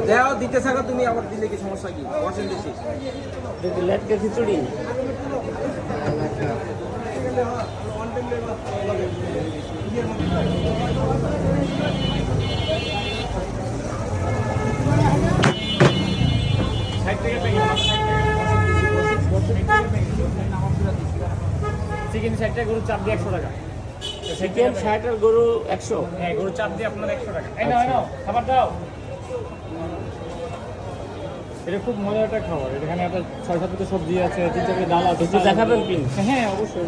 দেওয়া দিতে থাকো তুমি, আবার দিলে কি সমস্যা কি? বসেন দেখি লেটকা খিচুড়ি। চিকেন 60 টাকা, গরুর চাপ দিয়ে 100 টাকা। চিকেন 60 আর গরু 100। হ্যাঁ, গরুর চাপ দিয়ে আপনার 100 টাকা। এই নাও খাবার দাও। এটা খুব মজার একটা খাবার। এখানে একটা 6-7টা সবজি আছে, 3-4টা ডাল আছে। একটু দেখাবেন প্লিজ? হ্যাঁ, অবশ্যই।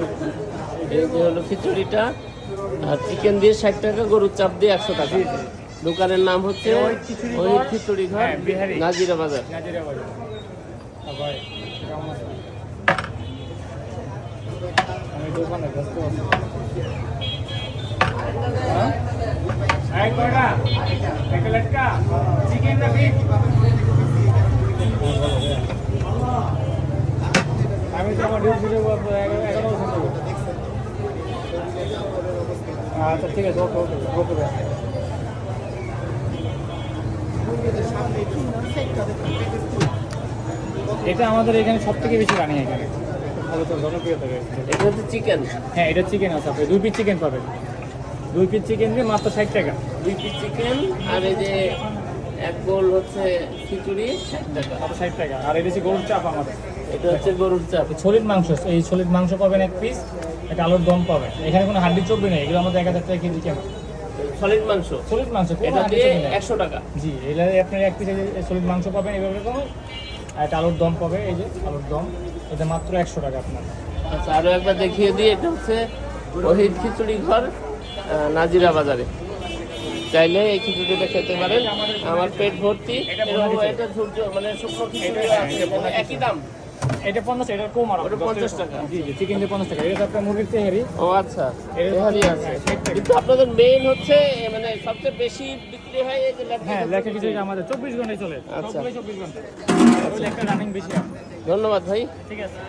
এই যে হলো খিচুড়িটা, আর চিকেন দিয়ে 60 টাকা, গরুর চাপ দিয়ে 100 টাকা। দোকানের নাম হচ্ছে ওই খিচুড়ি ঘর, নাজিরা বাজার। নাজিরা বাজার। ভাই কেমন আছেন? আমি দোকানে ব্যস্ত আছি। হ্যাঁ, এই কয়টা? একটা লেটকা চিকেন না বিফ? আমি তো আমার ডিউটি দেবো 11 বছর দেবো। আচ্ছা ঠিক আছে, ওকে ওকে ওকে ভাই। এটা আমাদের এখানে সব থেকে বেশি রানিং এখানে, ভালো তো জনপ্রিয়তা রয়েছে। এটা হচ্ছে চিকেন। হ্যাঁ, এটা চিকেন আছে, আপনি 2 পিস চিকেন পাবেন। 2 পিস চিকেন দিয়ে মাত্র 60 টাকা। 2 পিস চিকেন আর এই যে এক বোল হচ্ছে খিচুড়ি 60 টাকা। মাত্র 60 টাকা। আর এটা হচ্ছে গরুর চাপ আমাদের। এটা হচ্ছে গরুর চাপ। সলিড মাংস, এই সলিড মাংস পাবেন 1 পিস, একটা আলুর দম পাবেন। এখানে কোনো হাড্ডি চর্বি নেই, এগুলো আমাদের 1000 টাকা কেজি কেনা সলিড মাংস। সলিড মাংস, এটা দিয়ে 100 টাকা। জি, এটা আপনি 1 পিস সলিড মাংস পাবেন এভাবে কোনো, আর একটা আলুর দম পাবে, এই যে আলুর দম, এটা মাত্র 100 টাকা আপনার। আচ্ছা, আরও একবার দেখিয়ে দিই। এটা হচ্ছে ওহিদ খিচুড়ি ঘর, নাজিরা বাজারে। চাইলে এই খিচুড়িটা খেতে পারেন, আমার পেট ভর্তি। এটা সূর্য মানে শুকনো খিচুড়ি আছে, একই দাম। এটা 50, এটা কম আর ওটা 50 টাকা। জি জি, চিকেন দিয়ে 50 টাকা। এটা আপনার মুরগির তেহারি। ও আচ্ছা, তেহারি আছে। কিন্তু আপনাদের মেইন হচ্ছে মানে সবচেয়ে বেশি বিক্রি হয় এই যে হ্যাঁ, লেখা কিছু আমাদের 24 ঘন্টায় চলে। আচ্ছা। সবগুলো 24 ঘন্টা। ওই একটা রানিং বেশি আছে। ধন্যবাদ ভাই। ঠিক আছে।